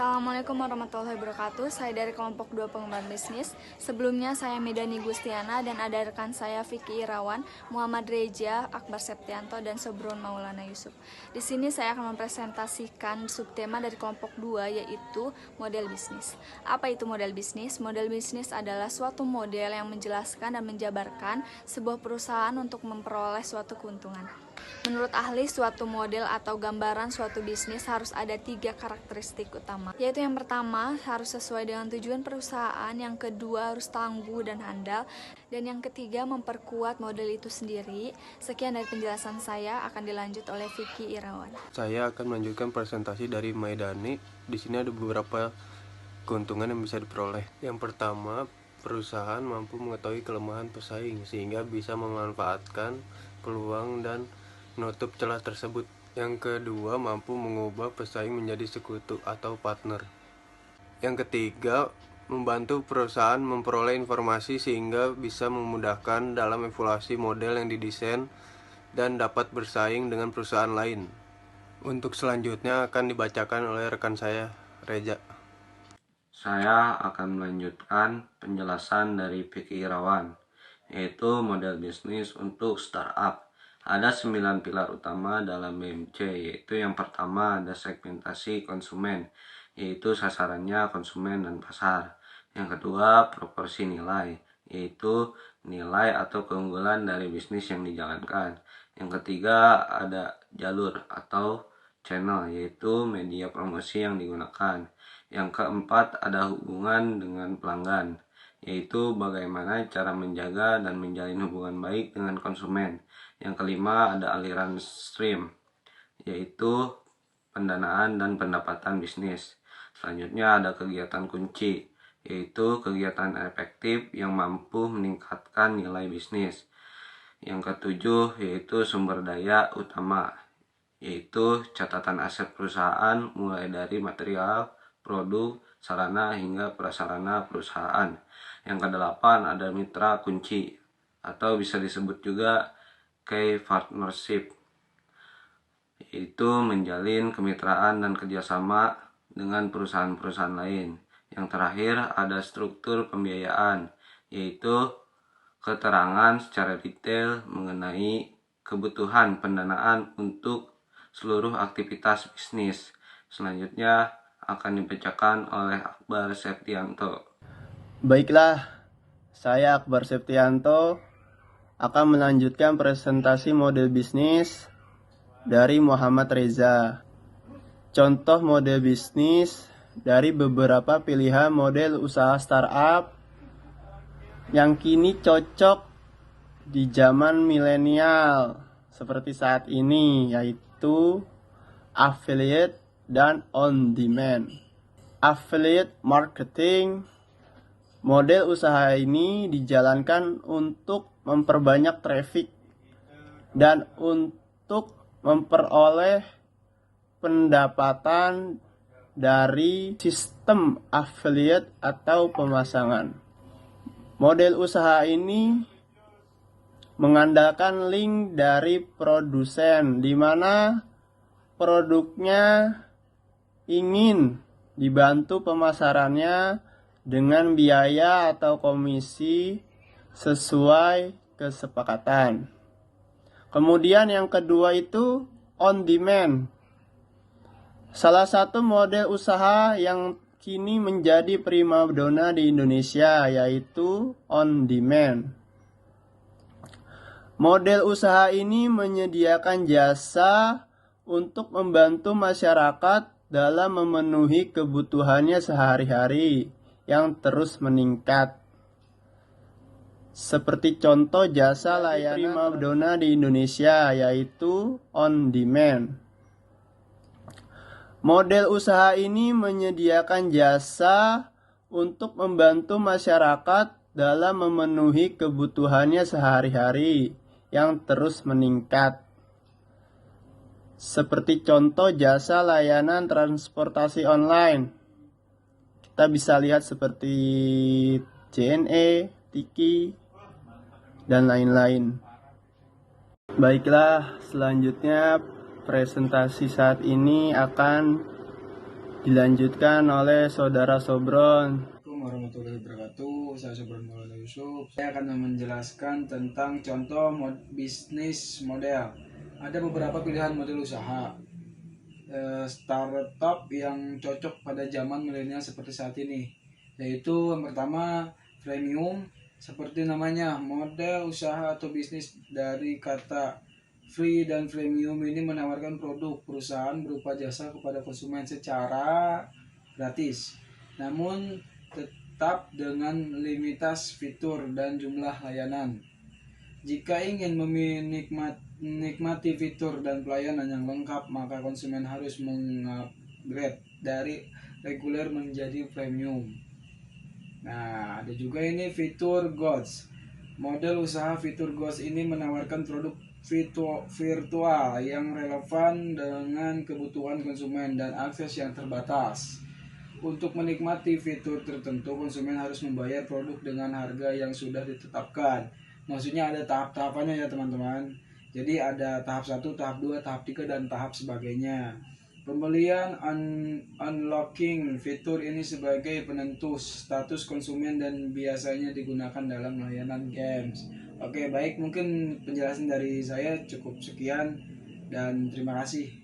Assalamualaikum warahmatullahi wabarakatuh. Saya dari kelompok 2 pengembangan bisnis. Sebelumnya saya Medani Gustiana dan ada rekan saya Vicky Irawan, Muhammad Reja, Akbar Septianto, dan Sobron Maulana Yusuf. Di sini saya akan mempresentasikan subtema dari kelompok 2 yaitu model bisnis. Apa itu model bisnis? Model bisnis adalah suatu model yang menjelaskan dan menjabarkan sebuah perusahaan untuk memperoleh suatu keuntungan. Menurut ahli, suatu model atau gambaran suatu bisnis harus ada 3 karakteristik utama, yaitu yang pertama harus sesuai dengan tujuan perusahaan, yang kedua harus tangguh dan handal, dan yang ketiga memperkuat model itu sendiri. Sekian dari penjelasan saya, akan dilanjut oleh Vicky Irawan. Saya akan melanjutkan presentasi dari Maidani. Di sini ada beberapa keuntungan yang bisa diperoleh. Yang pertama, perusahaan mampu mengetahui kelemahan pesaing sehingga bisa memanfaatkan peluang dan menutup celah tersebut. Yang kedua, mampu mengubah pesaing menjadi sekutu atau partner. Yang ketiga, membantu perusahaan memperoleh informasi sehingga bisa memudahkan dalam evaluasi model yang didesain dan dapat bersaing dengan perusahaan lain. Untuk selanjutnya akan dibacakan oleh rekan saya, Reja. Saya akan melanjutkan penjelasan dari Vicky Irawan, yaitu model bisnis untuk startup. Ada 9 pilar utama dalam BMC, yaitu yang pertama ada segmentasi konsumen, yaitu sasarannya konsumen dan pasar. Yang kedua, proporsi nilai, yaitu nilai atau keunggulan dari bisnis yang dijalankan. Yang ketiga, ada jalur atau channel, yaitu media promosi yang digunakan. Yang keempat, ada hubungan dengan pelanggan, yaitu bagaimana cara menjaga dan menjalin hubungan baik dengan konsumen. Yang kelima, ada aliran stream, yaitu pendanaan dan pendapatan bisnis. Selanjutnya ada kegiatan kunci, yaitu kegiatan efektif yang mampu meningkatkan nilai bisnis. Yang ketujuh, yaitu sumber daya utama, yaitu catatan aset perusahaan mulai dari material, produk, sarana hingga prasarana perusahaan. Yang kedelapan, ada mitra kunci atau bisa disebut juga key partnership, yaitu menjalin kemitraan dan kerjasama dengan perusahaan-perusahaan lain. Yang terakhir, ada struktur pembiayaan, yaitu keterangan secara detail mengenai kebutuhan pendanaan untuk seluruh aktivitas bisnis. Selanjutnya akan dibacakan oleh Akbar Septianto. Baiklah, saya Akbar Septianto akan melanjutkan presentasi model bisnis dari Muhammad Reza. Contoh model bisnis dari beberapa pilihan model usaha startup yang kini cocok di zaman milenial seperti saat ini, yaitu affiliate dan on demand. Affiliate marketing, model usaha ini dijalankan untuk memperbanyak traffic dan untuk memperoleh pendapatan dari sistem affiliate atau pemasangan. Model usaha ini mengandalkan link dari produsen di mana produknya ingin dibantu pemasarannya dengan biaya atau komisi sesuai kesepakatan. Kemudian yang kedua itu on demand. Salah satu model usaha yang kini menjadi primadona di Indonesia yaitu on demand. Model usaha ini menyediakan jasa untuk membantu masyarakat dalam memenuhi kebutuhannya sehari-hari yang terus meningkat. Seperti contoh jasa layanan primadona di Indonesia yaitu on demand. Model usaha ini menyediakan jasa untuk membantu masyarakat dalam memenuhi kebutuhannya sehari-hari yang terus meningkat. Seperti contoh jasa layanan transportasi online. Kita bisa lihat seperti JNE, Tiki, dan lain-lain. Baiklah, selanjutnya presentasi saat ini akan dilanjutkan oleh Saudara Sobron. Assalamualaikum warahmatullahi wabarakatuh. Saya Sobron Maulana Yusuf. Saya akan menjelaskan tentang contoh bisnis model. Ada beberapa pilihan model usaha startup yang cocok pada zaman milenial seperti saat ini, yaitu yang pertama freemium. Seperti namanya, model usaha atau bisnis dari kata free dan freemium ini menawarkan produk perusahaan berupa jasa kepada konsumen secara gratis, namun tetap dengan limitas fitur dan jumlah layanan. Jika ingin menikmati fitur dan pelayanan yang lengkap, maka konsumen harus mengupgrade dari reguler menjadi premium. Nah, ada juga ini fitur Gods. Model usaha fitur Gods ini menawarkan produk virtual yang relevan dengan kebutuhan konsumen dan akses yang terbatas. Untuk menikmati fitur tertentu, konsumen harus membayar produk dengan harga yang sudah ditetapkan. Maksudnya ada tahap-tahapannya ya teman-teman. Jadi ada tahap 1, tahap 2, tahap 3, dan tahap sebagainya. Pembelian unlocking fitur ini sebagai penentu status konsumen dan biasanya digunakan dalam layanan games. Oke, baik, mungkin penjelasan dari saya cukup sekian dan terima kasih.